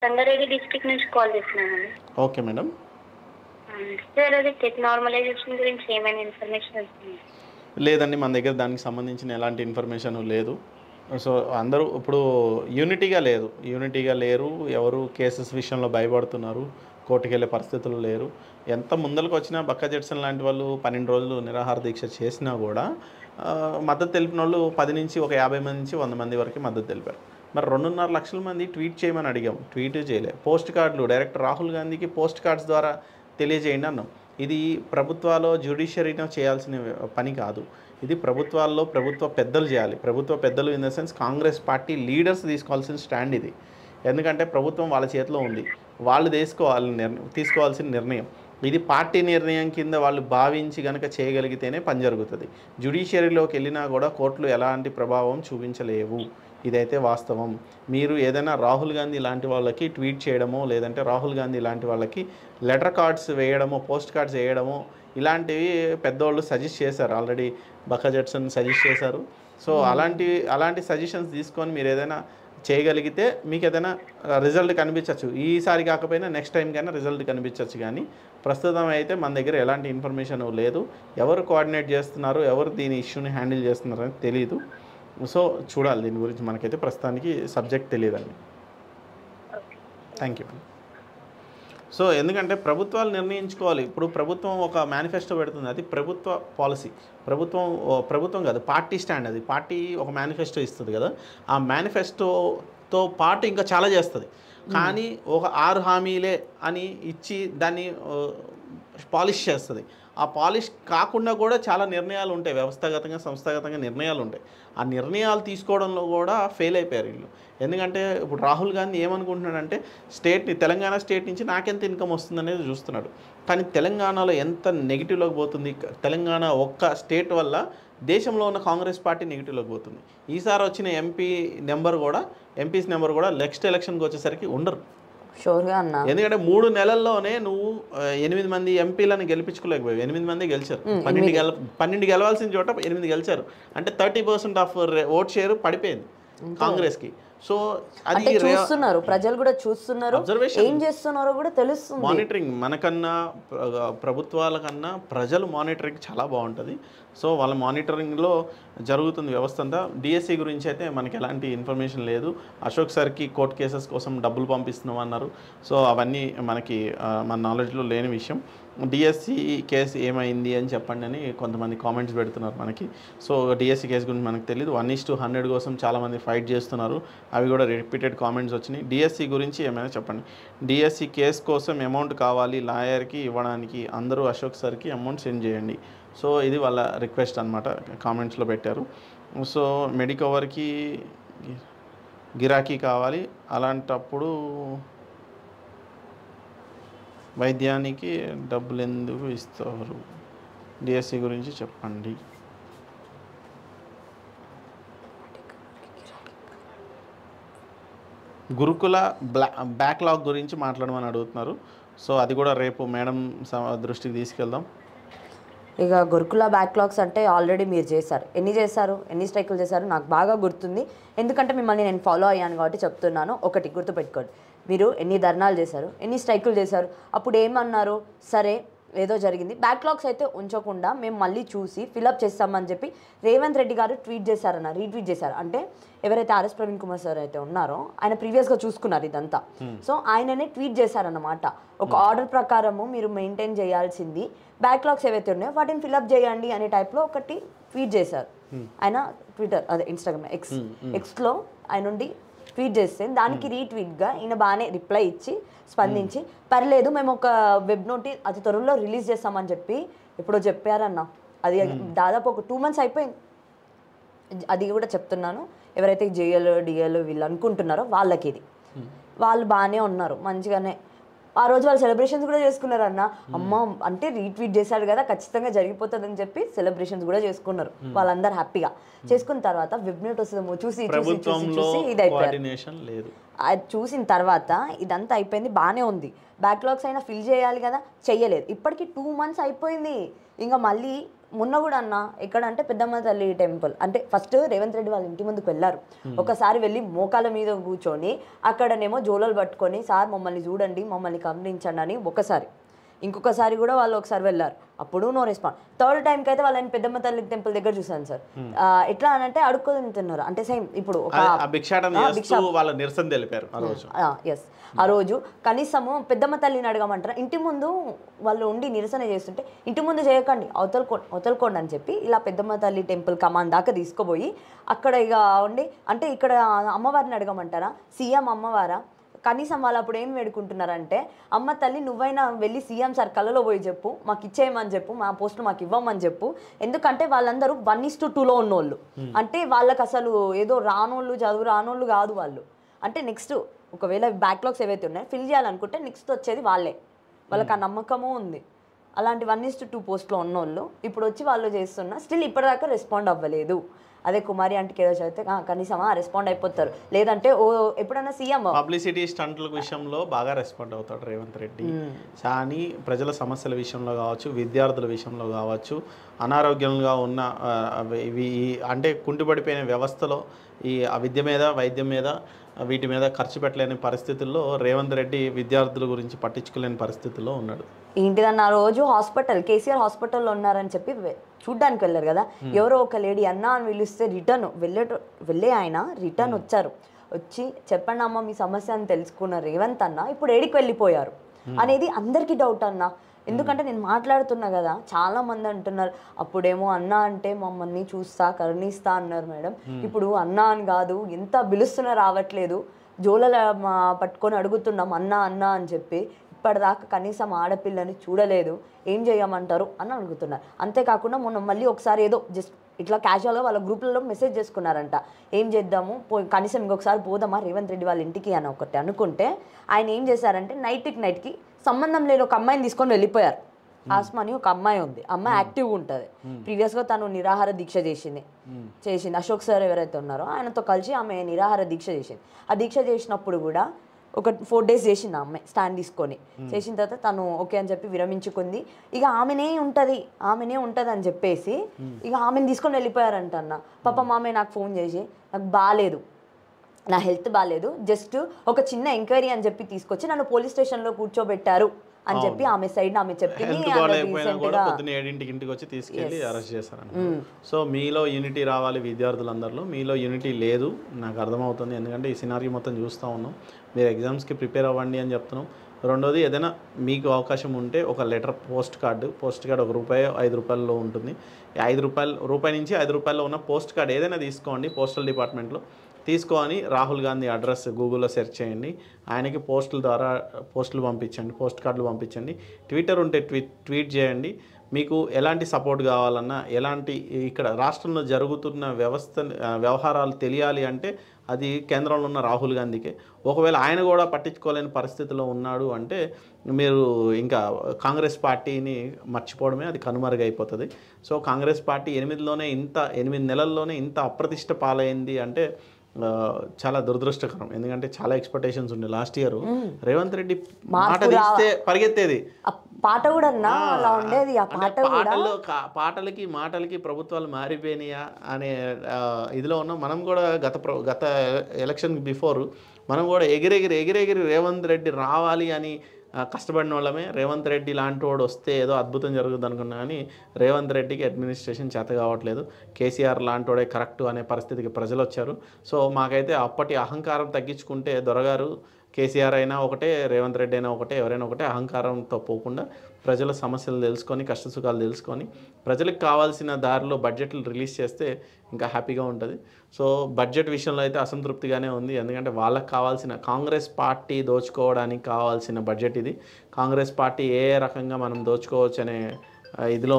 Sangareddy district నుంచి call చేస్తున్నానండి. Okay madam. Sir అది టెక్ నార్మలైజేషన్ గురించి ఏమైనా ఇన్ఫర్మేషన్ వస్తుంది? లేదండి, మన దగ్గర దానికి సంబంధించిన ఎలాంటి ఇన్ఫర్మేషన్ లేదు. సో అందరూ ఇప్పుడు యూనిటీగా లేరు. ఎవరు కేసెస్ విషయంలో భయపడుతున్నారు, కోర్టుకెళ్ళే పరిస్థితులు లేరు. ఎంత ముందరకు వచ్చినా బక్క జడ్సన్ లాంటి వాళ్ళు 12 రోజులు నిరాహార దీక్ష చేసినా కూడా మద్దతు తెలిపిన వాళ్ళు 10 నుంచి ఒక 50 మంది నుంచి 100 మంది వరకు మద్దతు తెలిపారు. మరి 2.5 లక్షల మంది ట్వీట్ చేయమని అడిగాం, ట్వీట్ చేయలే. పోస్ట్ కార్డులు డైరెక్ట్ రాహుల్ గాంధీకి పోస్ట్ కార్డ్స్ ద్వారా తెలియజేయండి అన్నాం. ఇది ప్రభుత్వాల్లో జ్యుడిషియరీలో చేయాల్సిన పని కాదు. ఇది ప్రభుత్వాల్లో ప్రభుత్వ పెద్దలు చేయాలి. ప్రభుత్వ పెద్దలు in the sense Congress party leaders తీసుకోవాల్సిన స్టాండ్ ఇది. ఎందుకంటే ప్రభుత్వం వాళ్ళ చేతిలో ఉంది, వాళ్ళు తీసుకోవాల్సిన నిర్ణయం ఇది. పార్టీ నిర్ణయం కింద వాళ్ళు భావించి కనుక చేయగలిగితేనే పని జరుగుతుంది. జ్యుడిషియరీలోకి వెళ్ళినా కూడా కోర్టులు ఎలాంటి ప్రభావం చూపించలేవు. ఇదైతే వాస్తవం. మీరు ఏదైనా రాహుల్ గాంధీ లాంటి వాళ్ళకి ట్వీట్ చేయడమో, లేదంటే రాహుల్ గాంధీ లాంటి వాళ్ళకి లెటర్ కార్డ్స్ వేయడమో, పోస్ట్ కార్డ్స్ వేయడమో, ఇలాంటివి పెద్దవాళ్ళు సజెస్ట్ చేశారు. ఆల్రెడీ బక్క జడ్సన్ సజెస్ట్ చేశారు. సో అలాంటి సజెషన్స్ తీసుకొని మీరు ఏదైనా చేయగలిగితే మీకు ఏదైనా రిజల్ట్ కనిపించవచ్చు. ఈసారి కాకపోయినా నెక్స్ట్ టైం కైనా రిజల్ట్ కనిపించవచ్చు. కానీ ప్రస్తుతం అయితే మన దగ్గర ఎలాంటి ఇన్ఫర్మేషన్ లేదు. ఎవరు కోఆర్డినేట్ చేస్తున్నారు, ఎవరు దీని ఇష్యూని హ్యాండిల్ చేస్తున్నారు అని తెలియదు. సో చూడాలి, దీని గురించి మనకైతే ప్రస్తుతానికి సబ్జెక్ట్ తెలియదండి. Thank you. సో ఎందుకంటే ప్రభుత్వాలు నిర్ణయించుకోవాలి. ఇప్పుడు ప్రభుత్వం ఒక మేనిఫెస్టో పెడుతుంది, అది ప్రభుత్వ పాలసీ. ప్రభుత్వం కాదు, పార్టీ స్టాండ్. అది పార్టీ ఒక మేనిఫెస్టో ఇస్తుంది కదా, ఆ మేనిఫెస్టోతో పాటు ఇంకా చాలా చేస్తుంది. కానీ ఒక 6 హామీలే అని ఇచ్చి దాన్ని పాలిష్ చేస్తుంది. ఆ పాలిష్ కాకుండా కూడా చాలా నిర్ణయాలు ఉంటాయి, వ్యవస్థాగతంగా సంస్థాగతంగా నిర్ణయాలు ఉంటాయి. ఆ నిర్ణయాలు తీసుకోవడంలో కూడా ఫెయిల్ అయిపోయారు వీళ్ళు. ఎందుకంటే ఇప్పుడు రాహుల్ గాంధీ ఏమనుకుంటున్నాడంటే తెలంగాణ స్టేట్ నుంచి నాకెంత ఇన్కమ్ వస్తుందనేది చూస్తున్నాడు. కానీ తెలంగాణలో ఎంత నెగిటివ్లోకి పోతుంది. తెలంగాణ ఒక్క స్టేట్ వల్ల దేశంలో ఉన్న కాంగ్రెస్ పార్టీ నెగిటివ్లోకి పోతుంది. ఈసారి వచ్చిన ఎంపీస్ నెంబర్ కూడా నెక్స్ట్ ఎలక్షన్కి వచ్చేసరికి ఉండరు షూర్గా అన్న. ఎందుకంటే 3 నెలల్లోనే నువ్వు 8 మంది ఎంపీలను గెలిపించుకోలేకపోయావు. 8 మంది గెలిచారు. 12 గెలవాల్సిన చోట 8 గెలిచారు. అంటే 30% ఆఫ్ ఓట్ షేర్ పడిపోయింది కాంగ్రెస్కి. సో అది చూస్తున్నారు, ప్రజలు కూడా చూస్తున్నారు, ఏం చేస్తున్నారో కూడా తెలుస్తుంది. మానిటరింగ్ మనకన్నా ప్రభుత్వాల కన్నా ప్రజలు మానిటరింగ్ చాలా బాగుంటుంది. సో వాళ్ళ మానిటరింగ్లో జరుగుతుంది వ్యవస్థ అంతా. డిఎస్సి గురించి అయితే మనకి ఎలాంటి ఇన్ఫర్మేషన్ లేదు. అశోక్ సార్కి కోర్ట్ కేసెస్ కోసం డబ్బులు పంపిస్తున్నాం అన్నారు. సో అవన్నీ మనకి మన నాలెడ్జ్లో లేని విషయం. డిఎస్సి కేసు ఏమైంది అని చెప్పండి అని కొంతమంది కామెంట్స్ పెడుతున్నారు మనకి. సో డిఎస్సి కేసు గురించి మనకు తెలియదు. 1:100 కోసం చాలామంది ఫైట్ చేస్తున్నారు. అవి కూడా రిపీటెడ్ కామెంట్స్ వచ్చినాయి. డిఎస్సి గురించి ఏమైనా చెప్పండి. డిఎస్సి కేసు కోసం అమౌంట్ కావాలి లాయర్కి ఇవ్వడానికి, అందరూ అశోక్ సార్కి అమౌంట్ సెండ్ చేయండి. సో ఇది వాళ్ళ రిక్వెస్ట్ అనమాట, కామెంట్స్లో పెట్టారు. సో మెడికవర్కి గిరాకీ కావాలి, అలాంటప్పుడు వైద్యానికి డబ్బులు ఎందుకు ఇస్తారు? డిఎస్సి గురించి చెప్పండి. గురుకుల బ్యాక్లాగ్ గురించి మాట్లాడమని అడుగుతున్నారు. సో అది కూడా రేపు మేడం దృష్టికి తీసుకెళ్దాం. ఇక గురుకుల బ్యాక్లాగ్స్ అంటే ఆల్రెడీ మీరు చేశారు. ఎన్ని స్ట్రైకులు చేశారు నాకు బాగా గుర్తుంది. ఎందుకంటే మిమ్మల్ని నేను ఫాలో అయ్యాను కాబట్టి చెప్తున్నాను. ఒకటి గుర్తుపెట్టుకోండి, మీరు ఎన్ని ధర్నాలు చేశారు, ఎన్ని స్ట్రైకులు చేశారు. అప్పుడు ఏమన్నారు, సరే ఏదో జరిగింది, బ్యాక్లాగ్స్ అయితే ఉంచకుండా మేము మళ్ళీ చూసి ఫిలప్ చేస్తామని చెప్పి రేవంత్ రెడ్డి గారు ట్వీట్ చేశారన్న, రీట్వీట్ చేశారు. అంటే ఎవరైతే ఆర్ఎస్ ప్రవీణ్ కుమార్ సార్ అయితే ఉన్నారో ఆయన ప్రీవియస్గా చూసుకున్నారు ఇదంతా. సో ఆయననే ట్వీట్ చేశారన్నమాట. ఒక ఆర్డర్ ప్రకారము మీరు మెయింటైన్ చేయాల్సింది బ్యాక్లాగ్స్ ఏవైతే ఉన్నాయో వాటిని ఫిలప్ చేయండి అనే టైప్లో ఒకటి ట్వీట్ చేశారు ఆయన. ట్విట్టర్ అదే ఇన్స్టాగ్రామ్ ఎక్స్లో ఆయన నుండి ట్వీట్ చేస్తే దానికి రీట్వీట్గా ఈయన బాగానే రిప్లై ఇచ్చి స్పందించి పర్లేదు మేము ఒక వెబ్ నోట్ అతి త్వరలో రిలీజ్ చేస్తామని చెప్పి ఎప్పుడో చెప్పారన్న. అది దాదాపు ఒక 2 months అయిపోయింది. అది కూడా చెప్తున్నాను, ఎవరైతే జేఎల్ డిఎల్ వీళ్ళు అనుకుంటున్నారో వాళ్ళకి ఇది వాళ్ళు బాగానే ఉన్నారు, మంచిగానే ఆ రోజు వాళ్ళు సెలబ్రేషన్స్ కూడా చేసుకున్నారన్న. అమ్మ అంటే రీట్వీట్ చేశాడు కదా ఖచ్చితంగా జరిగిపోతుందని చెప్పి సెలబ్రేషన్స్ కూడా చేసుకున్నారు వాళ్ళందరూ హ్యాపీగా. చేసుకున్న తర్వాత వెబ్ నోట్ వస్తుందేమో చూసి ఇది అయిపోయింది. అది చూసిన తర్వాత ఇదంతా అయిపోయింది, బాగానే ఉంది. బ్యాక్లాగ్స్ అయినా ఫిల్ చేయాలి కదా, చెయ్యలేదు. ఇప్పటికి 2 months అయిపోయింది. ఇంకా మళ్ళీ మొన్న కూడా అన్న ఎక్కడ అంటే పెద్దమ్మ తల్లి టెంపుల్ అంటే ఫస్ట్ రేవంత్ రెడ్డి వాళ్ళ ఇంటి ముందుకు వెళ్ళారు. ఒకసారి వెళ్ళి మోకాల మీద కూర్చొని అక్కడనేమో జోలలు పట్టుకొని సార్ మమ్మల్ని చూడండి మమ్మల్ని గమనించండి అని ఒకసారి, ఇంకొకసారి కూడా వాళ్ళు ఒకసారి వెళ్ళారు, అప్పుడు నో రెస్పాన్స్. థర్డ్ టైంకి అయితే వాళ్ళని పెద్దమ్మ తల్లి టెంపుల్ దగ్గర చూసాను సార్. ఎట్లా అని అంటే అడుక్కొని తిన్నారు అంటే సేమ్ ఇప్పుడు వాళ్ళ నిరసన తెలిపారు ఎస్. ఆ రోజు కనీసము పెద్దమ్మ తల్లిని అడగమంటారా, ఇంటి ముందు వాళ్ళు ఉండి నిరసన చేస్తుంటే ఇంటి ముందు చేయకండి అవతలకోండి అని చెప్పి ఇలా పెద్దమ్మ తల్లి టెంపుల్ కమాండ్ దాకా తీసుకుపోయి అక్కడ ఇక ఉండి అంటే ఇక్కడ అమ్మవారిని అడగమంటారా, సీఎం అమ్మవారా, కనీసం వాళ్ళు అప్పుడు ఏం వేడుకుంటున్నారంటే అమ్మ తల్లి నువ్వైనా వెళ్ళి సీఎం సార్ కళ్ళలో పోయి చెప్పు మాకు ఇచ్చేయమని చెప్పు, మా పోస్టులు మాకు ఇవ్వమని చెప్పు. ఎందుకంటే వాళ్ళందరూ 1:2లో ఉన్నోళ్ళు, అంటే వాళ్ళకి అసలు ఏదో రానోళ్ళు చదువు రానోళ్ళు కాదు వాళ్ళు. అంటే నెక్స్ట్ ఒకవేళ బ్యాక్లాగ్స్ ఏవైతే ఉన్నాయో ఫిల్ చేయాలనుకుంటే నెక్స్ట్ వచ్చేది వాళ్ళే, వాళ్ళకి ఆ నమ్మకము ఉంది. అలాంటి 1:2 పోస్ట్లో ఉన్నోళ్ళు ఇప్పుడు వచ్చి వాళ్ళు చేస్తున్నా స్టిల్ ఇప్పటిదాకా రెస్పాండ్ అవ్వలేదు. అదే కుమారి ఆంటీకి ఏదో చదివితే కనీసం రెస్పాండ్ అయిపోతారు, లేదంటే ఓ ఎప్పుడైనా సీఎం పబ్లిసిటీ స్టంట్ల విషయంలో బాగా రెస్పాండ్ అవుతాడు రేవంత్ రెడ్డి. కానీ ప్రజల సమస్యల విషయంలో కావచ్చు, విద్యార్థుల విషయంలో కావచ్చు, అనారోగ్యంగా ఉన్న ఇవి అంటే కుంటిపడిపోయిన వ్యవస్థలో ఈ విద్య మీద వైద్యం మీద వీటి మీద ఖర్చు పెట్టలేని పరిస్థితుల్లో రేవంత్ రెడ్డి విద్యార్థుల గురించి పట్టించుకోలేని పరిస్థితుల్లో ఉన్నాడు. ఏంటిదన్న రోజు హాస్పిటల్ కేసీఆర్ హాస్పిటల్లో ఉన్నారని చెప్పి చూడ్డానికి వెళ్ళారు కదా, ఎవరో ఒక లేడీ అన్న అని పిలిస్తే రిటర్న్ వెళ్ళే ఆయన రిటర్న్ వచ్చి చెప్పండి అమ్మ మీ సమస్య అని తెలుసుకున్న రేవంత్ అన్న ఇప్పుడు ఏడికి వెళ్ళిపోయారు అనేది అందరికీ డౌట్ అన్న. ఎందుకంటే నేను మాట్లాడుతున్నా కదా, చాలా మంది అంటున్నారు అప్పుడేమో అన్న అంటే మమ్మల్ని చూస్తా కరుణిస్తా అన్నారు మేడం, ఇప్పుడు అన్న అని కాదు ఎంత పిలుస్తున్నా రావట్లేదు, జోలల పట్టుకొని అడుగుతున్నాం అన్న అన్న అని చెప్పి, ఇప్పటిదాకా కనీసం ఆడపిల్లని చూడలేదు, ఏం చేయమంటారు అని అడుగుతున్నారు. అంతేకాకుండా మొన్న మళ్ళీ ఒకసారి ఏదో జస్ట్ ఇట్లా క్యాజువల్గా వాళ్ళ గ్రూప్లలో మెసేజ్ చేసుకున్నారంట, ఏం చేద్దాము కనీసం ఇంకొకసారి పోదామా రేవంత్ రెడ్డి వాళ్ళ ఇంటికి అని ఒకటి అనుకుంటే ఆయన ఏం చేశారంటే నైట్కి సంబంధం లేని ఒక అమ్మాయిని తీసుకొని వెళ్ళిపోయారు. ఆస్మా అని ఒక అమ్మాయి ఉంది, అమ్మాయి యాక్టివ్గా ఉంటుంది, ప్రీవియస్గా తను నిరాహార దీక్ష చేసింది. అశోక్ సార్ ఎవరైతే ఉన్నారో ఆయనతో కలిసి ఆమె నిరాహార దీక్ష చేసింది. ఆ దీక్ష చేసినప్పుడు కూడా ఒక 4 days చేసింది ఆ అమ్మాయి స్టాండ్ తీసుకొని. చేసిన తర్వాత తను ఓకే అని చెప్పి విరమించుకుంది. ఇక ఆమెనే ఉంటుంది అని చెప్పేసి ఇక ఆమెను తీసుకొని వెళ్ళిపోయారంట అన్న. పాపం ఆమె నాకు ఫోన్ చేసి నాకు బాగాలేదు, నా హెల్త్ బాగాలేదు, జస్ట్ ఒక చిన్న ఎంక్వైరీ అని చెప్పి తీసుకొచ్చి నన్ను పోలీస్ స్టేషన్లో కూర్చోబెట్టారు అని చెప్పి ఆమె సైడ్ ఆమె చెప్పింది. పొద్దున్న 7ంటికి ఇంటికి వచ్చి తీసుకెళ్ళి అరెస్ట్ చేశారని. సో మీలో యూనిటీ రావాలి విద్యార్థులందరిలో, మీలో యూనిటీ లేదు నాకు అర్థమవుతుంది. ఎందుకంటే ఈ సినారీ మొత్తం చూస్తూ ఉన్నాం. మీరు ఎగ్జామ్స్కి ప్రిపేర్ అవ్వండి అని చెప్తున్నాం. రెండోది ఏదైనా మీకు అవకాశం ఉంటే ఒక లెటర్ పోస్ట్ కార్డు ఒక ₹5 ఉంటుంది. రూపాయి నుంచి ₹5 ఉన్న పోస్ట్ కార్డు ఏదైనా తీసుకోండి, పోస్టల్ డిపార్ట్మెంట్లో తీసుకొని రాహుల్ గాంధీ అడ్రస్ గూగుల్లో సెర్చ్ చేయండి, ఆయనకి పోస్టులు పంపించండి, పోస్ట్ కార్డులు పంపించండి. ట్విట్టర్ ఉంటే ట్వీట్ చేయండి. మీకు ఎలాంటి సపోర్ట్ కావాలన్నా, ఎలాంటి ఇక్కడ రాష్ట్రంలో జరుగుతున్న వ్యవహారాలు తెలియాలి అంటే అది కేంద్రంలో ఉన్న రాహుల్ గాంధీకే. ఒకవేళ ఆయన కూడా పట్టించుకోలేని పరిస్థితిలో ఉన్నాడు అంటే మీరు ఇంకా కాంగ్రెస్ పార్టీని మర్చిపోవడమే, అది కనుమరుగైపోతుంది. సో కాంగ్రెస్ పార్టీ 8 నెలల్లోనే ఇంత అప్రతిష్ట పాలైంది అంటే చాలా దురదృష్టకరం. ఎందుకంటే చాలా ఎక్స్పెక్టేషన్స్ ఉండే లాస్ట్ ఇయర్. రేవంత్ రెడ్డి మాట తీస్తే పరిగెత్తేది పాట కూడా అలా ఉండేది. ఆ మాటలకి ప్రభుత్వాలు మారిపోయినాయా అనే ఇదిలో ఉన్నాం మనం కూడా. గత ఎలక్షన్ బిఫోర్ మనం కూడా ఎగిరెగిరి రేవంత్ రెడ్డి రావాలి అని కష్టపడిన వాళ్ళమే. రేవంత్ రెడ్డి లాంటి వాడు వస్తే ఏదో అద్భుతం జరుగుతుంది అనుకున్నా, కానీ రేవంత్ రెడ్డికి అడ్మినిస్ట్రేషన్ చేత కావట్లేదు. కేసీఆర్ లాంటి వాడే కరెక్ట్ అనే పరిస్థితికి ప్రజలు వచ్చారు. సో మాకైతే అప్పటి అహంకారం తగ్గించుకుంటే దొరగారు కేసీఆర్ అయినా ఒకటే, రేవంత్ రెడ్డి అయినా ఒకటే, ఎవరైనా ఒకటే, అహంకారంతో పోకుండా ప్రజల సమస్యలు తెలుసుకొని కష్టసుఖాలు తెలుసుకొని ప్రజలకు కావాల్సిన దారిలో బడ్జెట్లు రిలీజ్ చేస్తే ఇంకా హ్యాపీగా ఉంటుంది. సో బడ్జెట్ విషయంలో అయితే అసంతృప్తిగానే ఉంది. ఎందుకంటే వాళ్ళకి కావాల్సిన కాంగ్రెస్ పార్టీ దోచుకోవడానికి కావాల్సిన బడ్జెట్ ఇది. కాంగ్రెస్ పార్టీ ఏ రకంగా మనం దోచుకోవచ్చు అనే ఇదిలో